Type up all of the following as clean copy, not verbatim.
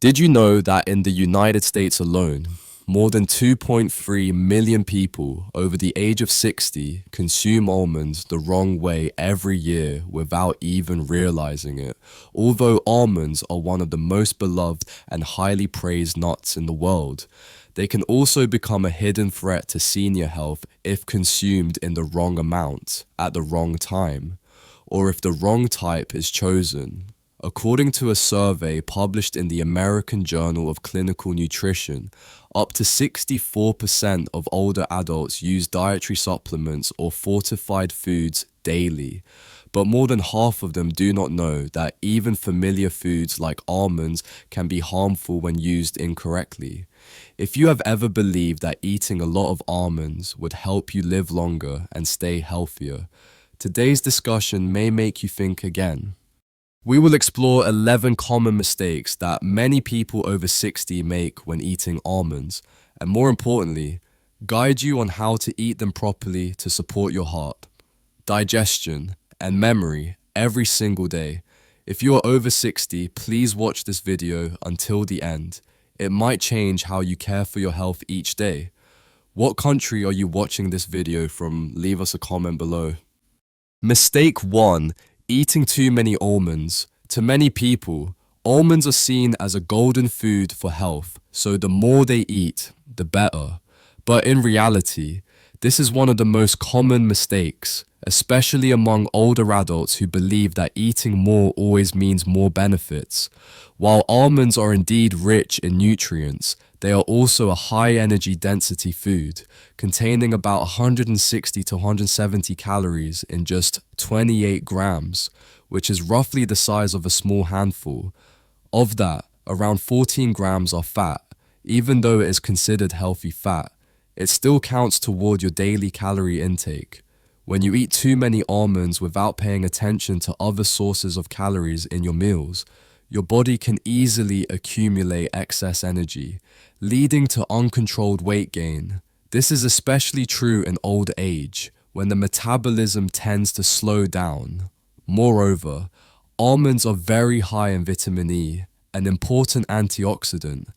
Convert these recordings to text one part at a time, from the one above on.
Did you know that in the United States alone, more than 2.3 million people over the age of 60 consume almonds the wrong way every year without even realizing it? Although almonds are one of the most beloved and highly praised nuts in the world, they can also become a hidden threat to senior health if consumed in the wrong amount at the wrong time, or if the wrong type is chosen. According to a survey published in the American Journal of Clinical Nutrition, up to 64% of older adults use dietary supplements or fortified foods daily, but more than half of them do not know that even familiar foods like almonds can be harmful when used incorrectly. If you have ever believed that eating a lot of almonds would help you live longer and stay healthier, today's discussion may make you think again. We will explore 11 common mistakes that many people over 60 make when eating almonds, and more importantly, guide you on how to eat them properly to support your heart, digestion, and memory every single day. If you are over 60, please watch this video until the end. It might change how you care for your health each day. What country are you watching this video from? Leave us a comment below. Mistake 1. Eating too many almonds. To many people, almonds are seen as a golden food for health, so the more they eat, the better. But in reality, this is one of the most common mistakes, especially among older adults who believe that eating more always means more benefits. While almonds are indeed rich in nutrients, they are also a high energy density food, containing about 160 to 170 calories in just 28 grams, which is roughly the size of a small handful. Of that, around 14 grams are fat. Even though it is considered healthy fat, it still counts toward your daily calorie intake. When you eat too many almonds without paying attention to other sources of calories in your meals, your body can easily accumulate excess energy, leading to uncontrolled weight gain. This is especially true in old age, when the metabolism tends to slow down. Moreover, almonds are very high in vitamin E, an important antioxidant.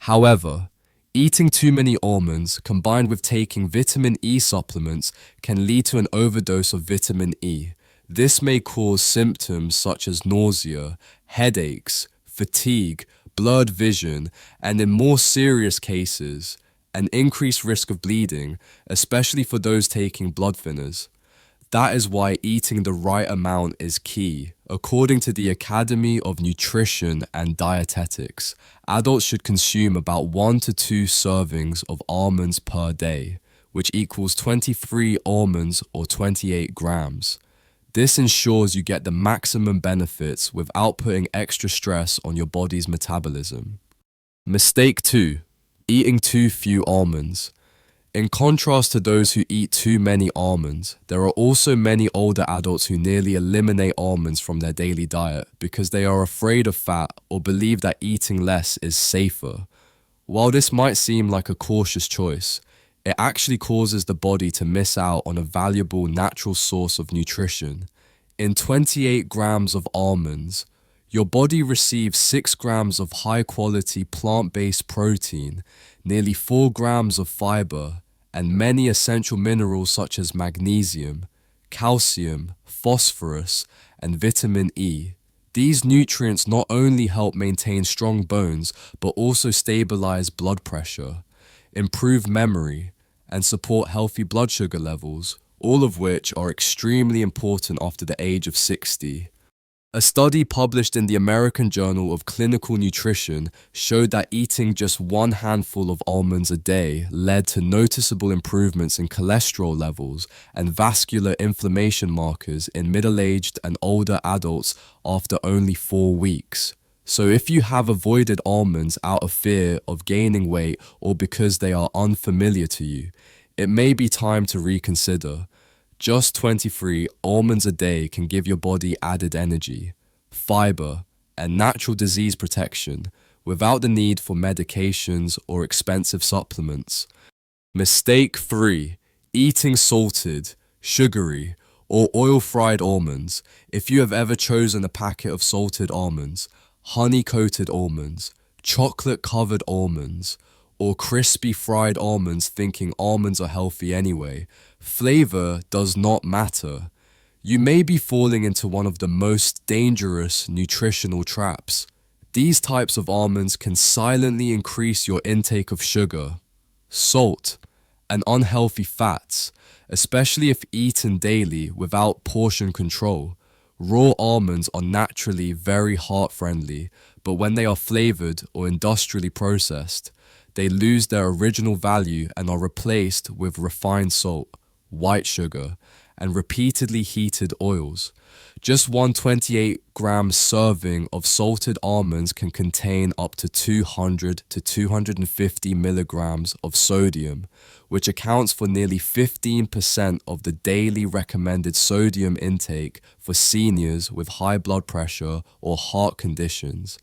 However, eating too many almonds combined with taking vitamin E supplements can lead to an overdose of vitamin E. This may cause symptoms such as nausea, headaches, fatigue, blurred vision, and in more serious cases, an increased risk of bleeding, especially for those taking blood thinners. That is why eating the right amount is key. According to the Academy of Nutrition and Dietetics, adults should consume about 1 to 2 servings of almonds per day, which equals 23 almonds or 28 grams. This ensures you get the maximum benefits without putting extra stress on your body's metabolism. Mistake 2. Eating too few almonds. In contrast to those who eat too many almonds, there are also many older adults who nearly eliminate almonds from their daily diet because they are afraid of fat or believe that eating less is safer. While this might seem like a cautious choice, it actually causes the body to miss out on a valuable natural source of nutrition. In 28 grams of almonds, your body receives 6 grams of high-quality plant-based protein, nearly 4 grams of fiber, and many essential minerals such as magnesium, calcium, phosphorus, and vitamin E. These nutrients not only help maintain strong bones, but also stabilize blood pressure, improve memory, and support healthy blood sugar levels, all of which are extremely important after the age of 60. A study published in the American Journal of Clinical Nutrition showed that eating just one handful of almonds a day led to noticeable improvements in cholesterol levels and vascular inflammation markers in middle-aged and older adults after only 4 weeks. So if you have avoided almonds out of fear of gaining weight or because they are unfamiliar to you, it may be time to reconsider. Just 23 almonds a day can give your body added energy, fiber, and natural disease protection without the need for medications or expensive supplements. Mistake 3. Eating salted, sugary, or oil-fried almonds. If you have ever chosen a packet of salted almonds, honey-coated almonds, chocolate-covered almonds, or crispy fried almonds thinking almonds are healthy anyway. Flavor does not matter. You may be falling into one of the most dangerous nutritional traps. These types of almonds can silently increase your intake of sugar, salt, and unhealthy fats, especially if eaten daily without portion control. Raw almonds are naturally very heart-friendly, but when they are flavored or industrially processed, they lose their original value and are replaced with refined salt, white sugar, and repeatedly heated oils. Just one 28-gram serving of salted almonds can contain up to 200 to 250 milligrams of sodium, which accounts for nearly 15% of the daily recommended sodium intake for seniors with high blood pressure or heart conditions.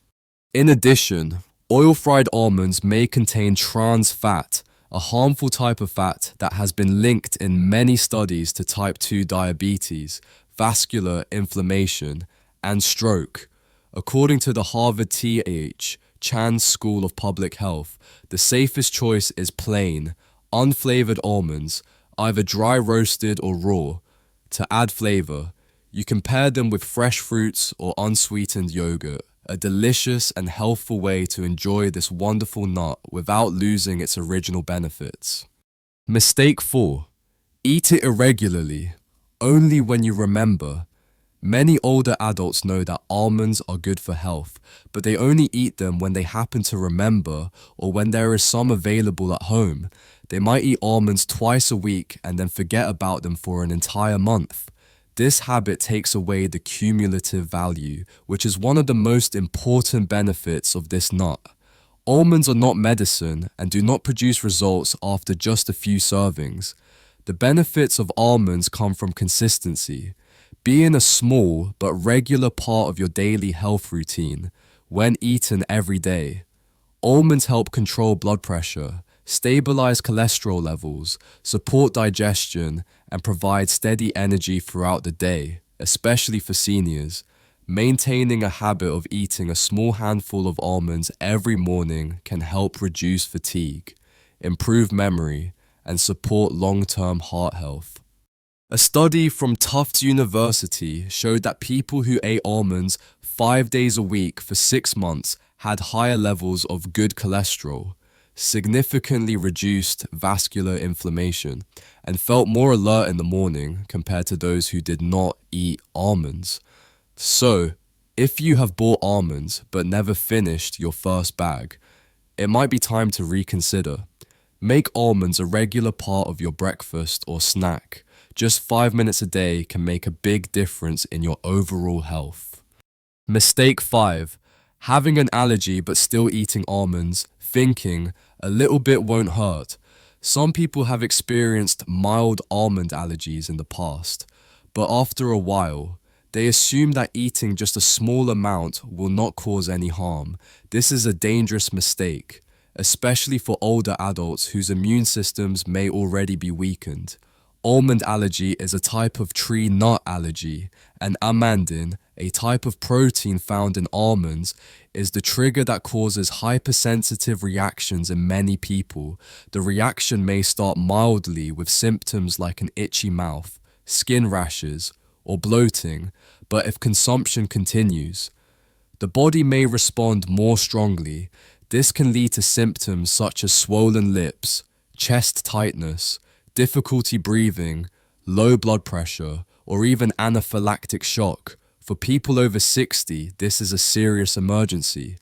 In addition, oil-fried almonds may contain trans fat, a harmful type of fat that has been linked in many studies to type 2 diabetes, vascular inflammation, and stroke. According to the Harvard T.H. Chan School of Public Health, the safest choice is plain, unflavored almonds, either dry roasted or raw. To add flavor, you can pair them with fresh fruits or unsweetened yogurt, a delicious and healthful way to enjoy this wonderful nut without losing its original benefits. Mistake 4. Eat it irregularly, only when you remember. Many older adults know that almonds are good for health, but they only eat them when they happen to remember or when there is some available at home. They might eat almonds twice a week and then forget about them for an entire month. This habit takes away the cumulative value, which is one of the most important benefits of this nut. Almonds are not medicine and do not produce results after just a few servings. The benefits of almonds come from consistency, being a small but regular part of your daily health routine when eaten every day. Almonds help control blood pressure, stabilize cholesterol levels, support digestion, and provide steady energy throughout the day, especially for seniors. Maintaining a habit of eating a small handful of almonds every morning can help reduce fatigue, improve memory, and support long-term heart health. A study from Tufts University showed that people who ate almonds 5 days a week for 6 months had higher levels of good cholesterol, significantly reduced vascular inflammation, and felt more alert in the morning compared to those who did not eat almonds. So, if you have bought almonds but never finished your first bag, it might be time to reconsider. Make almonds a regular part of your breakfast or snack. Just 5 minutes a day can make a big difference in your overall health. Mistake 5. Having an allergy but still eating almonds, thinking a little bit won't hurt. Some people have experienced mild almond allergies in the past, but after a while, they assume that eating just a small amount will not cause any harm. This is a dangerous mistake, especially for older adults whose immune systems may already be weakened. Almond allergy is a type of tree nut allergy, and amandin, a type of protein found in almonds, is the trigger that causes hypersensitive reactions in many people. The reaction may start mildly with symptoms like an itchy mouth, skin rashes, or bloating, but if consumption continues, the body may respond more strongly. This can lead to symptoms such as swollen lips, chest tightness, difficulty breathing, low blood pressure, or even anaphylactic shock. For people over 60, this is a serious emergency.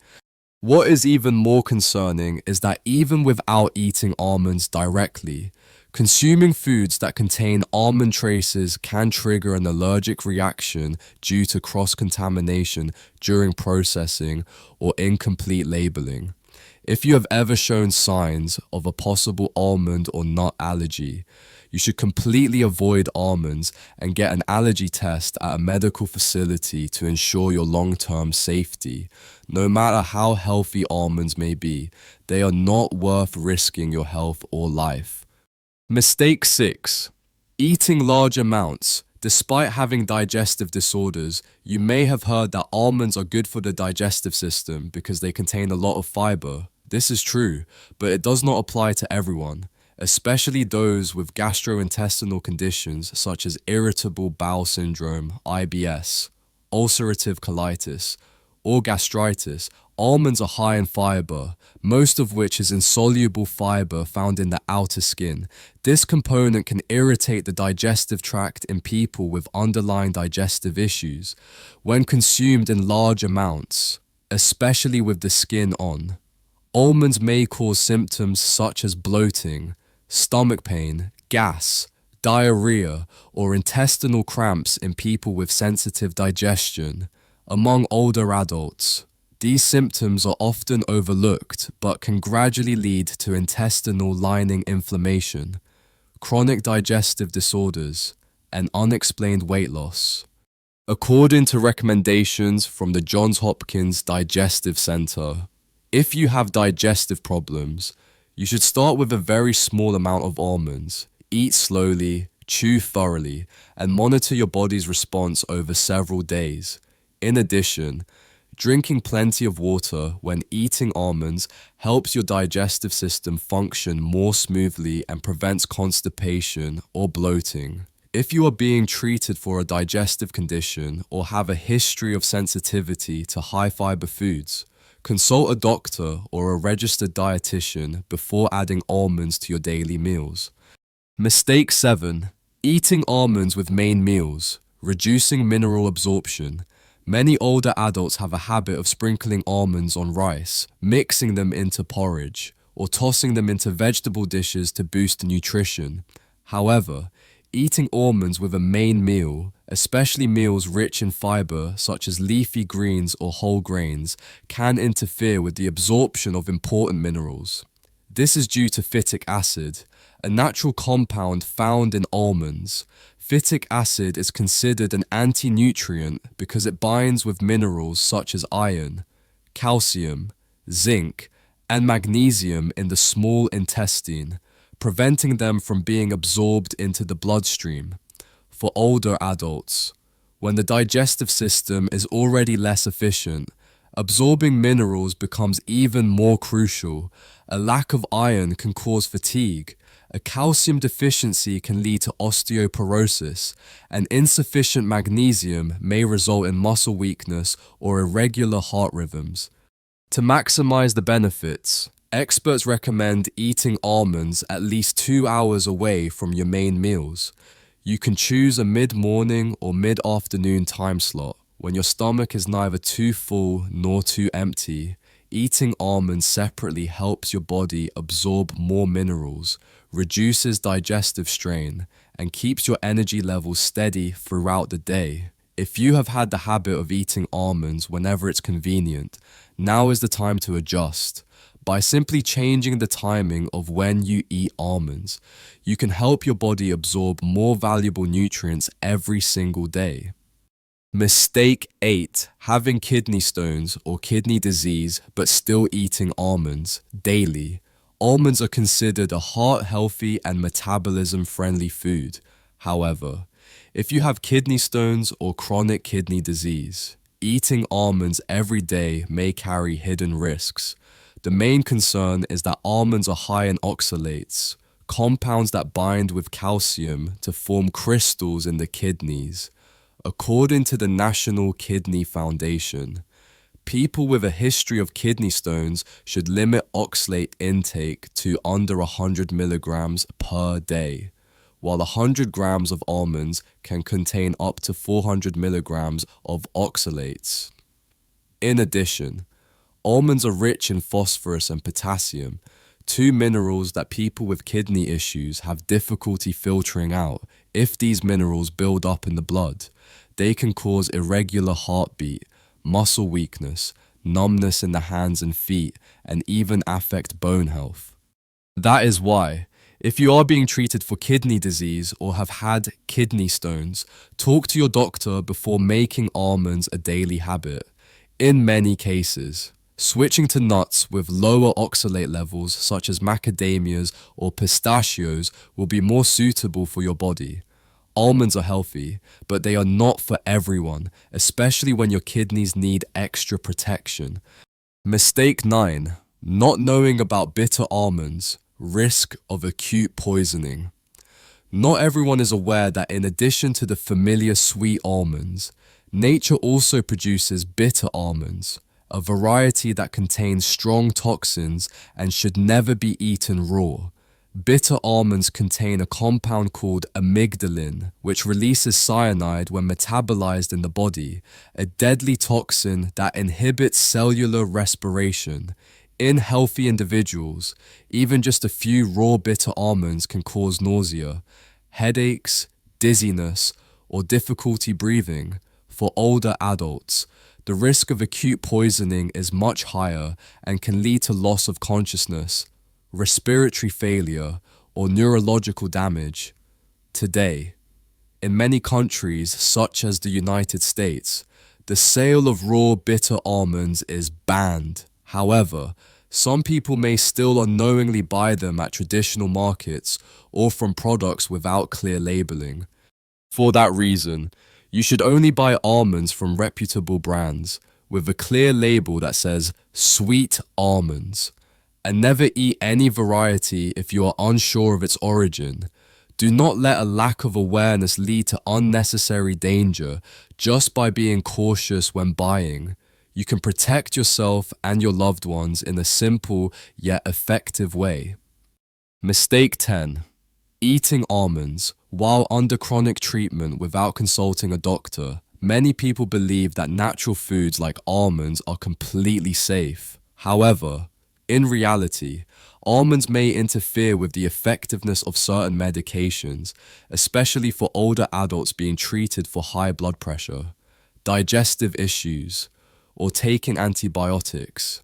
What is even more concerning is that even without eating almonds directly, consuming foods that contain almond traces can trigger an allergic reaction due to cross-contamination during processing or incomplete labeling. If you have ever shown signs of a possible almond or nut allergy, you should completely avoid almonds and get an allergy test at a medical facility to ensure your long-term safety. No matter how healthy almonds may be, they are not worth risking your health or life. Mistake 6. Eating large amounts, Despite having digestive disorders, you may have heard that almonds are good for the digestive system because they contain a lot of fiber. This is true, but it does not apply to everyone, especially those with gastrointestinal conditions such as irritable bowel syndrome, IBS, ulcerative colitis, or gastritis. Almonds are high in fiber, most of which is insoluble fiber found in the outer skin. This component can irritate the digestive tract in people with underlying digestive issues when consumed in large amounts, especially with the skin on. Almonds may cause symptoms such as bloating, stomach pain, gas, diarrhea, or intestinal cramps in people with sensitive digestion. Among older adults, these symptoms are often overlooked but can gradually lead to intestinal lining inflammation, chronic digestive disorders, and unexplained weight loss. According to recommendations from the Johns Hopkins Digestive Center, if you have digestive problems, you should start with a very small amount of almonds, eat slowly, chew thoroughly, and monitor your body's response over several days. In addition, drinking plenty of water when eating almonds helps your digestive system function more smoothly and prevents constipation or bloating. If you are being treated for a digestive condition or have a history of sensitivity to high-fiber foods, consult a doctor or a registered dietitian before adding almonds to your daily meals. Mistake 7. Eating almonds with main meals, reducing mineral absorption. Many older adults have a habit of sprinkling almonds on rice, mixing them into porridge, or tossing them into vegetable dishes to boost nutrition. However, eating almonds with a main meal, especially meals rich in fiber such as leafy greens or whole grains, can interfere with the absorption of important minerals. This is due to phytic acid, a natural compound found in almonds. Phytic acid is considered an anti-nutrient because it binds with minerals such as iron, calcium, zinc, and magnesium in the small intestine, preventing them from being absorbed into the bloodstream. For older adults, when the digestive system is already less efficient, absorbing minerals becomes even more crucial. A lack of iron can cause fatigue. A calcium deficiency can lead to osteoporosis, and insufficient magnesium may result in muscle weakness or irregular heart rhythms. To maximize the benefits, experts recommend eating almonds at least 2 hours away from your main meals. You can choose a mid-morning or mid-afternoon time slot when your stomach is neither too full nor too empty. Eating almonds separately helps your body absorb more minerals, reduces digestive strain, and keeps your energy levels steady throughout the day. If you have had the habit of eating almonds whenever it's convenient, now is the time to adjust. By simply changing the timing of when you eat almonds, you can help your body absorb more valuable nutrients every single day. Mistake 8. Having kidney stones or kidney disease but still eating almonds daily. Almonds are considered a heart-healthy and metabolism-friendly food. However, if you have kidney stones or chronic kidney disease, eating almonds every day may carry hidden risks. The main concern is that almonds are high in oxalates, compounds that bind with calcium to form crystals in the kidneys. According to the National Kidney Foundation, people with a history of kidney stones should limit oxalate intake to under 100 milligrams per day, while 100 grams of almonds can contain up to 400 milligrams of oxalates. In addition, almonds are rich in phosphorus and potassium, two minerals that people with kidney issues have difficulty filtering out. If these minerals build up in the blood, they can cause irregular heartbeat, muscle weakness, numbness in the hands and feet, and even affect bone health. That is why, if you are being treated for kidney disease or have had kidney stones, talk to your doctor before making almonds a daily habit. In many cases, switching to nuts with lower oxalate levels such as macadamias or pistachios will be more suitable for your body. Almonds are healthy, but they are not for everyone, especially when your kidneys need extra protection. Mistake 9. Not knowing about bitter almonds. Risk of acute poisoning. Not everyone is aware that in addition to the familiar sweet almonds, nature also produces bitter almonds, a variety that contains strong toxins and should never be eaten raw. Bitter almonds contain a compound called amygdalin, which releases cyanide when metabolized in the body, a deadly toxin that inhibits cellular respiration. In healthy individuals, even just a few raw bitter almonds can cause nausea, headaches, dizziness, or difficulty breathing. For older adults, the risk of acute poisoning is much higher and can lead to loss of consciousness, respiratory failure, or neurological damage. Today, in many countries such as the United States, the sale of raw bitter almonds is banned. However, some people may still unknowingly buy them at traditional markets or from products without clear labeling. For that reason, you should only buy almonds from reputable brands with a clear label that says sweet almonds. And never eat any variety if you are unsure of its origin. Do not let a lack of awareness lead to unnecessary danger just by being cautious when buying. You can protect yourself and your loved ones in a simple yet effective way. Mistake 10. Eating almonds while under chronic treatment without consulting a doctor. Many people believe that natural foods like almonds are completely safe. However, in reality, almonds may interfere with the effectiveness of certain medications, especially for older adults being treated for high blood pressure, digestive issues, or taking antibiotics.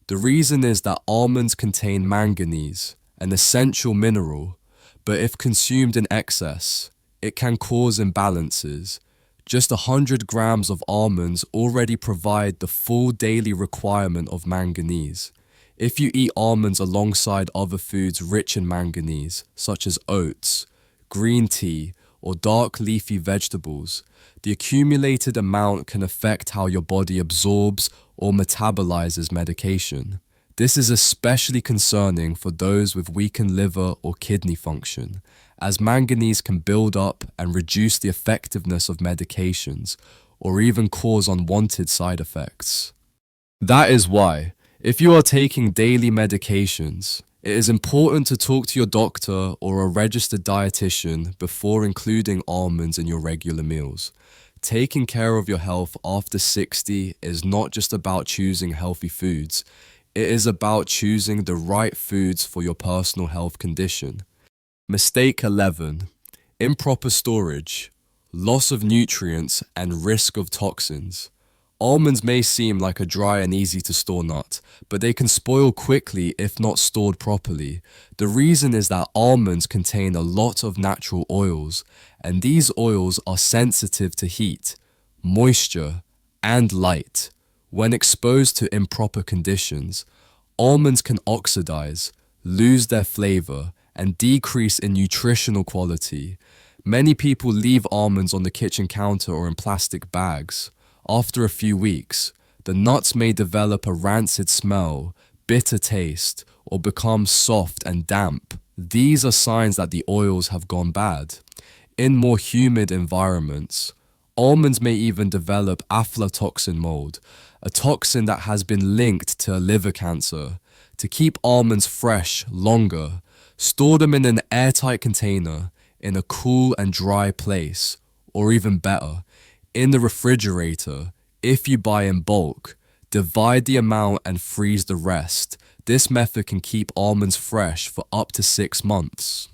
The reason is that almonds contain manganese, an essential mineral, but if consumed in excess, it can cause imbalances. Just 100 grams of almonds already provide the full daily requirement of manganese. If you eat almonds alongside other foods rich in manganese, such as oats, green tea, or dark leafy vegetables, the accumulated amount can affect how your body absorbs or metabolizes medication. This is especially concerning for those with weakened liver or kidney function, as manganese can build up and reduce the effectiveness of medications, or even cause unwanted side effects. That is why, if you are taking daily medications, it is important to talk to your doctor or a registered dietitian before including almonds in your regular meals. Taking care of your health after 60 is not just about choosing healthy foods, it is about choosing the right foods for your personal health condition. Mistake 11. Improper storage, loss of nutrients, and risk of toxins. Almonds may seem like a dry and easy to store nut, but they can spoil quickly if not stored properly. The reason is that almonds contain a lot of natural oils, and these oils are sensitive to heat, moisture, and light. When exposed to improper conditions, almonds can oxidize, lose their flavor, and decrease in nutritional quality. Many people leave almonds on the kitchen counter or in plastic bags. After a few weeks, the nuts may develop a rancid smell, bitter taste, or become soft and damp. These are signs that the oils have gone bad. In more humid environments, almonds may even develop aflatoxin mold, a toxin that has been linked to liver cancer. To keep almonds fresh longer, store them in an airtight container in a cool and dry place, or even better, in the refrigerator. If you buy in bulk, divide the amount and freeze the rest. This method can keep almonds fresh for up to 6 months.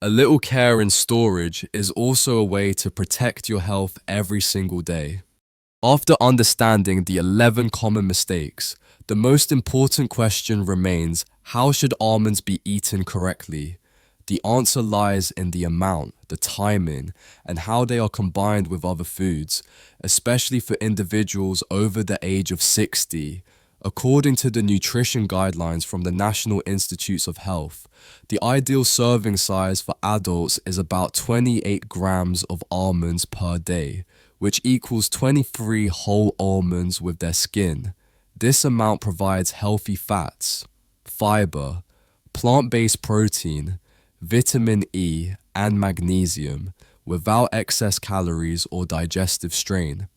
A little care in storage is also a way to protect your health every single day. After understanding the 11 common mistakes, the most important question remains: how should almonds be eaten correctly? The answer lies in the amount, the timing, and how they are combined with other foods, especially for individuals over the age of 60. According to the nutrition guidelines from the National Institutes of Health, the ideal serving size for adults is about 28 grams of almonds per day, which equals 23 whole almonds with their skin. This amount provides healthy fats, fiber, plant-based protein, vitamin E, and magnesium without excess calories or digestive strain.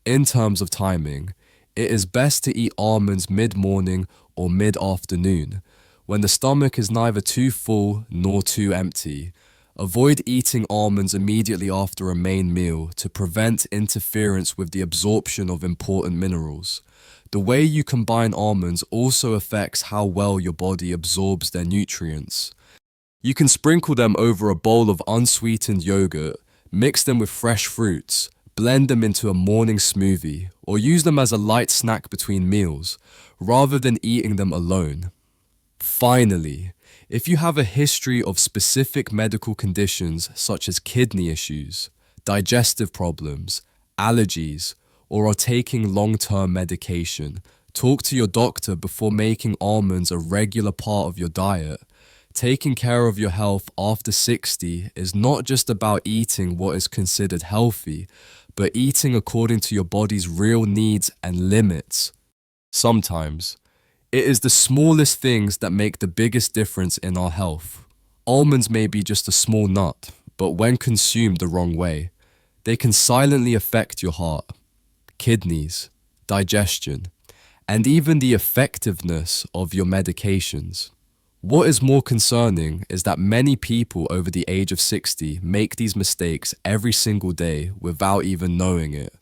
In terms of timing, it is best to eat almonds mid-morning or mid-afternoon, when the stomach is neither too full nor too empty. Avoid eating almonds immediately after a main meal to prevent interference with the absorption of important minerals. The way you combine almonds also affects how well your body absorbs their nutrients. You can sprinkle them over a bowl of unsweetened yogurt, mix them with fresh fruits, blend them into a morning smoothie, or use them as a light snack between meals, rather than eating them alone. Finally, if you have a history of specific medical conditions such as kidney issues, digestive problems, allergies, or are taking long-term medication, talk to your doctor before making almonds a regular part of your diet. Taking care of your health after 60 is not just about eating what is considered healthy, but eating according to your body's real needs and limits. Sometimes, it is the smallest things that make the biggest difference in our health. Almonds may be just a small nut, but when consumed the wrong way, they can silently affect your heart, kidneys, digestion, and even the effectiveness of your medications. What is more concerning is that many people over the age of 60 make these mistakes every single day without even knowing it.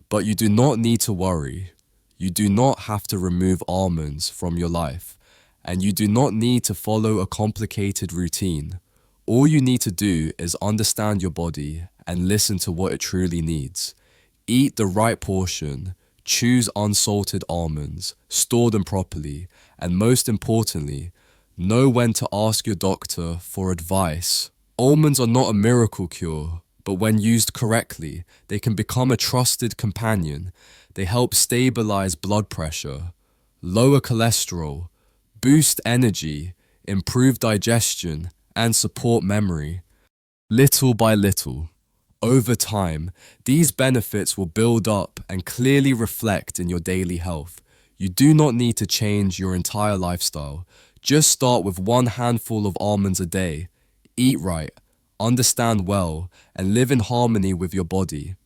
But you do not need to worry. You do not have to remove almonds from your life, and you do not need to follow a complicated routine. All you need to do is understand your body and listen to what it truly needs. Eat the right portion, choose unsalted almonds, store them properly, and most importantly, know when to ask your doctor for advice. Almonds are not a miracle cure, but when used correctly, they can become a trusted companion. They help stabilize blood pressure, lower cholesterol, boost energy, improve digestion, and support memory. Little by little, over time, these benefits will build up and clearly reflect in your daily health. You do not need to change your entire lifestyle. Just start with one handful of almonds a day. Eat right, understand well, and live in harmony with your body.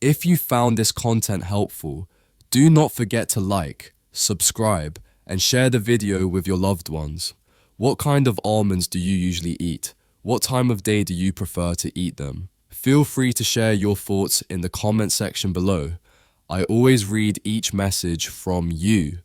If you found this content helpful, do not forget to like, subscribe, and share the video with your loved ones. What kind of almonds do you usually eat? What time of day do you prefer to eat them? Feel free to share your thoughts in the comment section below. I always read each message from you.